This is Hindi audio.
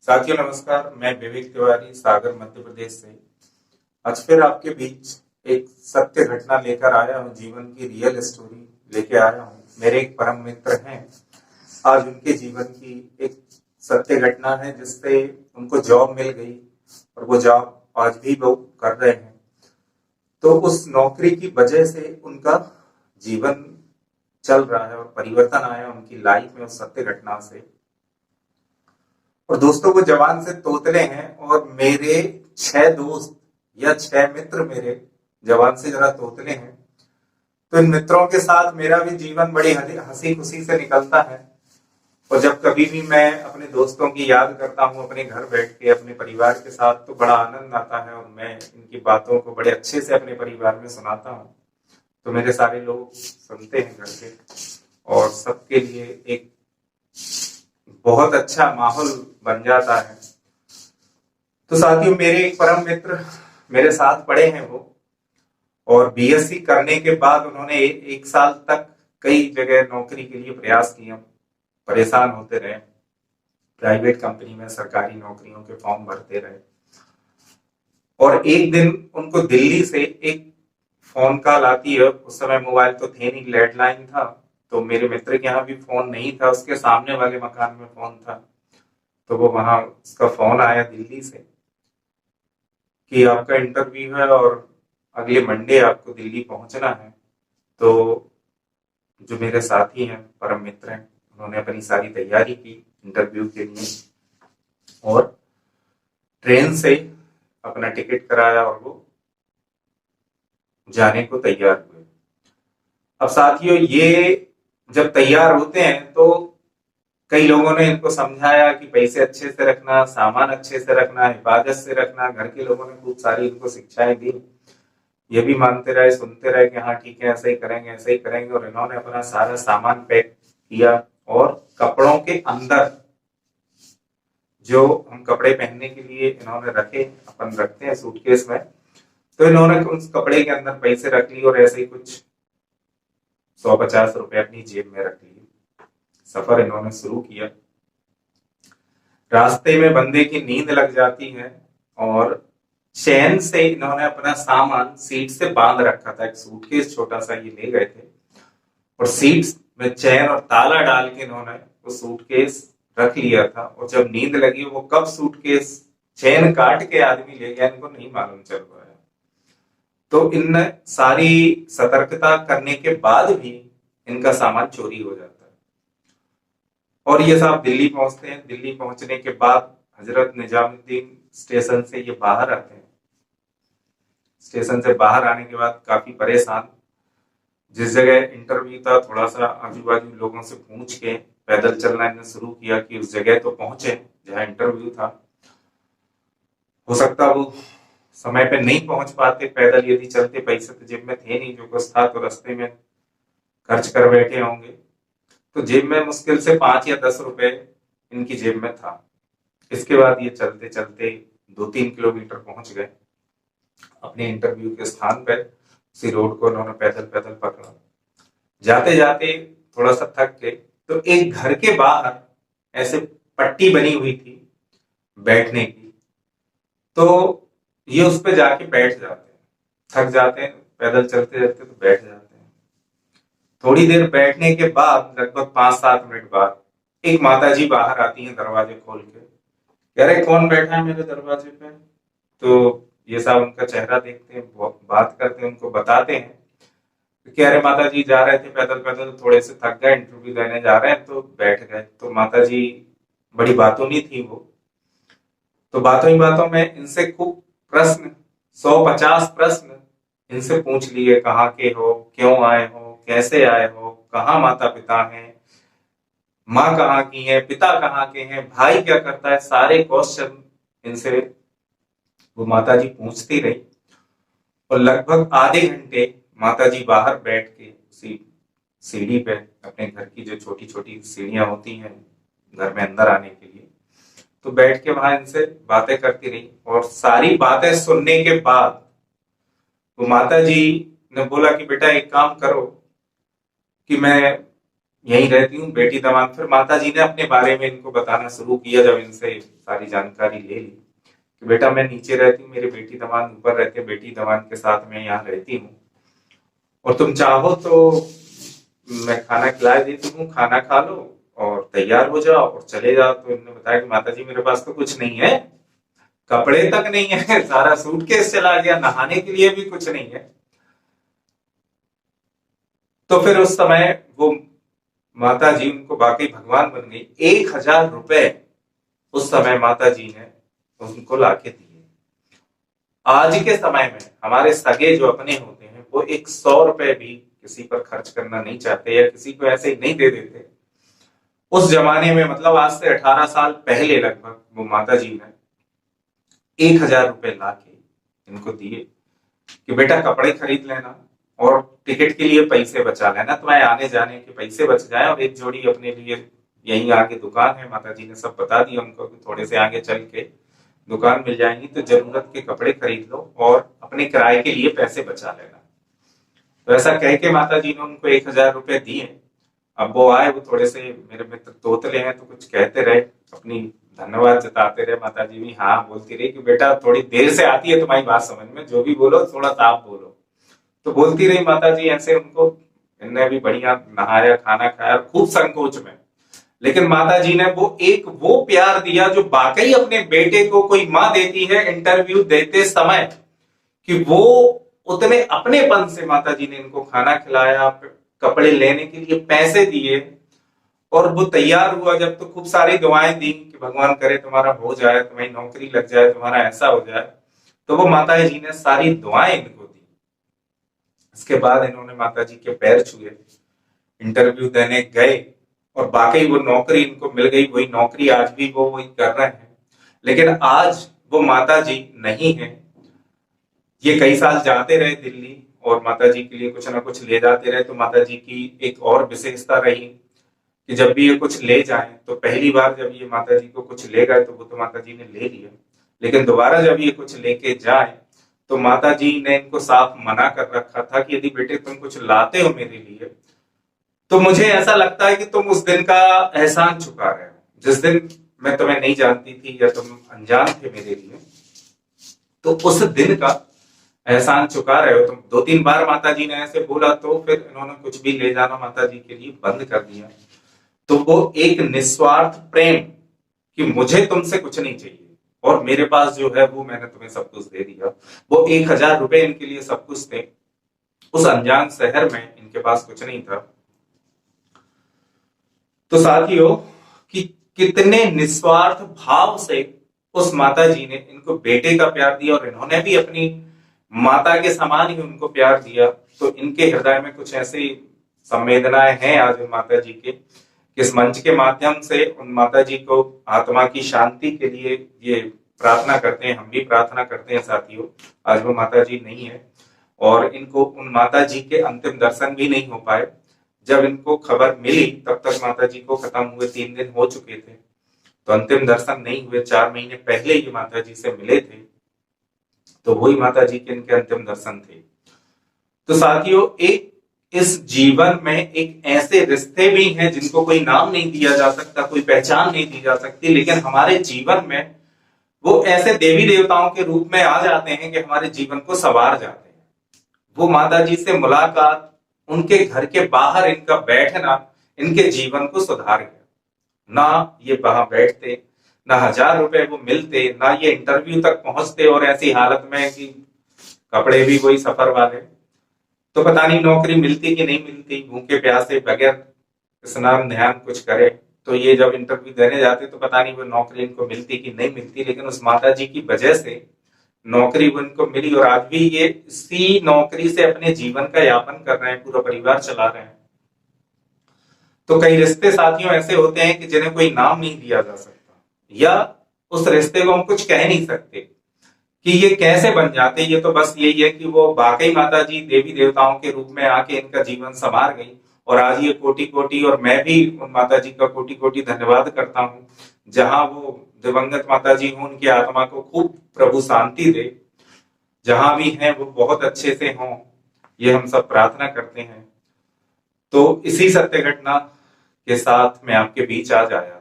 साथियों नमस्कार। मैं विवेक तिवारी सागर मध्य प्रदेश से आज फिर आपके बीच एक सत्य घटना लेकर आया हूँ। जीवन की रियल स्टोरी लेके आया हूँ। मेरे एक परम मित्र हैं। आज उनके जीवन की एक सत्य घटना है जिससे उनको जॉब मिल गई और वो जॉब आज भी वो कर रहे हैं। तो उस नौकरी की वजह से उनका जीवन चल रहा है और परिवर्तन आया उनकी लाइफ में उस सत्य घटना से। और दोस्तों वो जवान से तोतले हैं और मेरे 6 दोस्त या 6 मित्र मेरे जवान से जरा तोतले हैं। तो इन मित्रों के साथ मेरा भी जीवन बड़ी हंसी खुशी से निकलता है। और जब कभी भी मैं अपने दोस्तों की याद करता हूँ अपने घर बैठ के अपने परिवार के साथ तो बड़ा आनंद आता है और मैं इनकी बातों को बड़े अच्छे से अपने परिवार में सुनाता हूँ। तो मेरे सारे लोग सुनते हैं घर के और सबके लिए एक बहुत अच्छा माहौल बन जाता है। तो साथियों मेरे एक परम मित्र मेरे साथ पढ़े हैं वो, और बीएससी करने के बाद उन्होंने एक साल तक कई जगह नौकरी के लिए प्रयास किया, परेशान होते रहे, प्राइवेट कंपनी में सरकारी नौकरियों के फॉर्म भरते रहे। और एक दिन उनको दिल्ली से एक फोन कॉल आती है। उस समय मोबाइल तो थे नहीं, लैंडलाइन था। तो मेरे मित्र के यहाँ भी फोन नहीं था, उसके सामने वाले मकान में फोन था। तो वो वहां उसका फोन आया दिल्ली से कि आपका इंटरव्यू है और अगले मंडे आपको दिल्ली पहुंचना है। तो जो मेरे साथी हैं परम मित्र हैं उन्होंने अपनी सारी तैयारी की इंटरव्यू के लिए और ट्रेन से अपना टिकट कराया और वो जाने को तैयार हुए। अब साथियों ये जब तैयार होते हैं तो कई लोगों ने इनको समझाया कि पैसे अच्छे से रखना, सामान अच्छे से रखना, हिफाजत से रखना। घर के लोगों ने खूब सारी इनको शिक्षाएं दी। ये भी मानते रहे, सुनते रहे कि हाँ ठीक है ऐसे ही करेंगे ऐसे ही करेंगे। और इन्होंने अपना सारा सामान पैक किया और कपड़ों के अंदर जो हम कपड़े पहनने के लिए इन्होंने रखे, अपन रखते हैं सूटकेस में, तो इन्होंने उस कपड़े के अंदर पैसे रख लिए और ऐसे ही कुछ 150 रुपए अपनी जेब में रख लिए। सफर इन्होंने शुरू किया। रास्ते में बंदे की नींद लग जाती है और चैन से इन्होंने अपना सामान सीट से बांध रखा था। एक सूटकेस छोटा सा ये ले गए थे और सीट में चैन और ताला डाल के इन्होंने वो सूटकेस रख लिया था। और जब नींद लगी वो कब सूटकेस चैन काट के आदमी ले गया इनको नहीं मालूम चल पाया। तो इन सारी सतर्कता करने के बाद भी इनका सामान चोरी हो जाता है। और ये साहब दिल्ली पहुंचते हैं। दिल्ली पहुंचने के बाद हजरत निजामुद्दीन स्टेशन से ये बाहर आते हैं। स्टेशन से बाहर आने के बाद काफी परेशान, जिस जगह इंटरव्यू था थोड़ा सा आजू बाजू लोगों से पूछ के पैदल चलना इन्हें शुरू किया कि उस जगह तो पहुंचे जहां इंटरव्यू था। हो सकता वो समय पे नहीं पहुंच पाते पैदल, यदि चलते, पैसे तो जेब में थे नहीं, जो कुछ था तो रास्ते में खर्च कर बैठे होंगे। तो जेब में मुश्किल से 5 या 10 रुपए इनकी जेब में था। इसके बाद ये चलते चलते 2-3 किलोमीटर पहुंच गए अपने इंटरव्यू के स्थान पर। उसी रोड को उन्होंने पैदल पैदल पकड़ा। जाते जाते थोड़ा सा थक गए तो एक घर के बाहर ऐसे पट्टी बनी हुई थी बैठने की, तो ये उस पर जाके बैठ जाते हैं। थक जाते हैं, पैदल चलते रहते तो बैठ जाते हैं। थोड़ी देर बैठने के बाद लगभग 5-7 मिनट बाद एक माताजी बाहर आती हैं दरवाजे खोल के। कह रहे कौन बैठा है मेरे दरवाजे पे? तो ये साहब उनका चेहरा देखते हैं, बात करते हैं, उनको बताते हैं। तो कह रहे माता जी जा रहे थे पैदल पैदल, थोड़े से थक गए, इंटरव्यू देने जा रहे हैं तो बैठ गए। तो माता जी बड़ी बातूनी थी वो, तो बातों ही बातों में इनसे खूब प्रश्न, 150 प्रश्न इनसे पूछ लिए। कहाँ के हो, क्यों आए हो, कैसे आए हो, कहाँ माता पिता हैं, माँ कहाँ की है, पिता कहाँ के हैं, भाई क्या करता है, सारे क्वेश्चन इनसे वो माता जी पूछती रही। और लगभग आधे घंटे माता जी बाहर बैठ के उसी सीढ़ी पे, अपने घर की जो छोटी छोटी सीढ़ियां होती हैं घर में अंदर आने के लिए, तो बैठ के वहां इनसे बातें करती रही। और सारी बातें सुनने के बाद वो माता जी ने बोला कि बेटा एक काम करो कि मैं यहीं रहती हूँ, बेटी दामाद। फिर माता जी ने अपने बारे में इनको बताना शुरू किया, जब इनसे सारी जानकारी ले ली कि बेटा मैं नीचे रहती हूँ, मेरे बेटी दामाद ऊपर रहते हैं, बेटी दामाद के साथ मैं यहाँ रहती हूँ, और तुम चाहो तो मैं खाना खिला देती हूँ, खाना खा लो और तैयार हो जाओ और चले जाओ। तो इन्होंने बताया कि माता जी मेरे पास तो कुछ नहीं है, कपड़े तक नहीं है, सारा सूटकेस चला गया, नहाने के लिए भी कुछ नहीं है। तो फिर उस समय वो माता जी उनको वाकई भगवान बन गई। 1,000 रुपए उस समय माता जी ने उनको लाके दिए। आज के समय में हमारे सगे जो अपने होते हैं वो 100 रुपए भी किसी पर खर्च करना नहीं चाहते या किसी को ऐसे ही नहीं दे देते। उस जमाने में, मतलब आज से 18 साल पहले लगभग, वो माता जी ने 1,000 रुपए लाके इनको दिए कि बेटा कपड़े खरीद लेना और टिकट के लिए पैसे बचा लेना, तुम्हारे आने जाने के पैसे बच जाए, और एक जोड़ी अपने लिए, यहीं आगे दुकान है, माता जी ने सब बता दिया उनको कि थोड़े से आगे चल के दुकान मिल जाएंगी, तो जरूरत के कपड़े खरीद लो और अपने किराए के लिए पैसे बचा लेना। तो ऐसा कह के माता जी ने उनको 1,000 रुपए दिए। अब वो आए, वो थोड़े से मेरे मित्र तोतले हैं, तो कुछ कहते रहे, अपनी धन्यवाद जताते रहे। माता जी भी हाँ बोलती रही कि बेटा थोड़ी देर से आती है तुम्हारी बात समझ में, जो भी बोलो थोड़ा साफ बोलो। तो बोलती रही माता जी ऐसे उनको। इनने भी बढ़िया नहाया, खाना खाया, खूब संकोच में। लेकिन माता जी ने वो प्यार दिया जो वाकई अपने बेटे को कोई माँ देती है इंटरव्यू देते समय, कि वो उतने अपनेपन से माता जी ने इनको खाना खिलाया, कपड़े लेने के लिए पैसे दिए, और वो तैयार हुआ जब तो खूब सारी दुआएं दी कि भगवान करे तुम्हारा हो जाए, तुम्हारी नौकरी लग जाए, तुम्हारा ऐसा हो जाए। तो वो माता जी ने सारी दुआएं इनको दी। इसके बाद इन्होंने माता जी के पैर छुए, इंटरव्यू देने गए, और वाकई वो नौकरी इनको मिल गई। वही नौकरी आज भी वो वही कर रहे हैं। लेकिन आज वो माता जी नहीं है। ये कई साल जाते रहे दिल्ली और माता जी के लिए कुछ ना कुछ ले जाते रहे। तो माता जी की एक और विशेषता रही कि जब भी ये कुछ ले जाएं, तो पहली बार जब ये माता जी को कुछ ले गए तो वो तो माता जी ने ले लिया, लेकिन दोबारा जब ये कुछ लेके जाए तो माता जी ने इनको साफ मना कर रखा था कि यदि बेटे तुम कुछ लाते हो मेरे लिए, तो मुझे ऐसा लगता है कि तुम उस दिन का एहसान चुका रहे हो, जिस दिन मैं तुम्हें नहीं जानती थी या तुम अनजान थे मेरे लिए, तो उस दिन का एहसान चुका रहे हो तुम। 2-3 बार माता जी ने ऐसे बोला, तो फिर इन्होंने कुछ भी ले जाना माता जी के लिए बंद कर दिया। तो वो एक निस्वार्थ प्रेम कि मुझे तुमसे कुछ नहीं चाहिए और मेरे पास जो है वो मैंने तुम्हें सब कुछ दे दिया। वो 1,000 रुपए इनके लिए सब कुछ थे। उस अनजान शहर में इनके पास कुछ नहीं था। तो साथियों, कि कितने निस्वार्थ भाव से उस माता जी ने इनको बेटे का प्यार दिया, और इन्होंने भी अपनी माता के समान ही उनको प्यार दिया। तो इनके हृदय में कुछ ऐसी संवेदनाएं हैं आज उन माता जी के। इस मंच के माध्यम से उन माता जी को आत्मा की शांति के लिए ये प्रार्थना करते हैं, हम भी प्रार्थना करते हैं साथियों। आज वो माता जी नहीं है और इनको उन माता जी के अंतिम दर्शन भी नहीं हो पाए। जब इनको खबर मिली तब तक माता जी को खत्म हुए 3 दिन हो चुके थे, तो अंतिम दर्शन नहीं हुए। 4 महीने पहले ये माता जी से मिले थे, तो वही माता जी के इनके अंतिम दर्शन थे। तो साथियों, एक इस जीवन में एक ऐसे रिश्ते भी हैं जिनको कोई नाम नहीं दिया जा सकता, कोई पहचान नहीं दी जा सकती, लेकिन हमारे जीवन में वो ऐसे देवी देवताओं के रूप में आ जाते हैं कि हमारे जीवन को संवार जाते हैं। वो माता जी से मुलाकात, उनके घर के बाहर इनका बैठना इनके जीवन को सुधार गया। ना ये वहां बैठते, ना 1,000 रुपए वो मिलते, ना ये इंटरव्यू तक पहुंचते और ऐसी हालत में कि कपड़े भी वही सफर वाले, तो पता नहीं नौकरी मिलती कि नहीं मिलती, भूखे प्यासे बगैर स्नान ध्यान कुछ करे। तो ये जब इंटरव्यू देने जाते तो पता नहीं वो नौकरी इनको मिलती कि नहीं मिलती, लेकिन उस माता जी की वजह से नौकरी उनको मिली और आज भी ये इसी नौकरी से अपने जीवन का यापन कर रहे हैं, पूरा परिवार चला रहे हैं। तो कई रिश्ते साथियों ऐसे होते हैं कि जिन्हें कोई नाम नहीं दिया जा सकता, या उस रिश्ते को हम कुछ कह नहीं सकते कि ये कैसे बन जाते। ये तो बस यही है कि वो वाकई माता जी देवी देवताओं के रूप में आके इनका जीवन संवार गई, और आज ये कोटि कोटि, और मैं भी उन माता जी का कोटि कोटि धन्यवाद करता हूँ। जहां वो दिवंगत माता जी हो, उनकी आत्मा को खूब प्रभु शांति दे, जहां भी हैं वो बहुत अच्छे से हों, ये हम सब प्रार्थना करते हैं। तो इसी सत्य घटना के साथ मैं आपके बीच आज आया।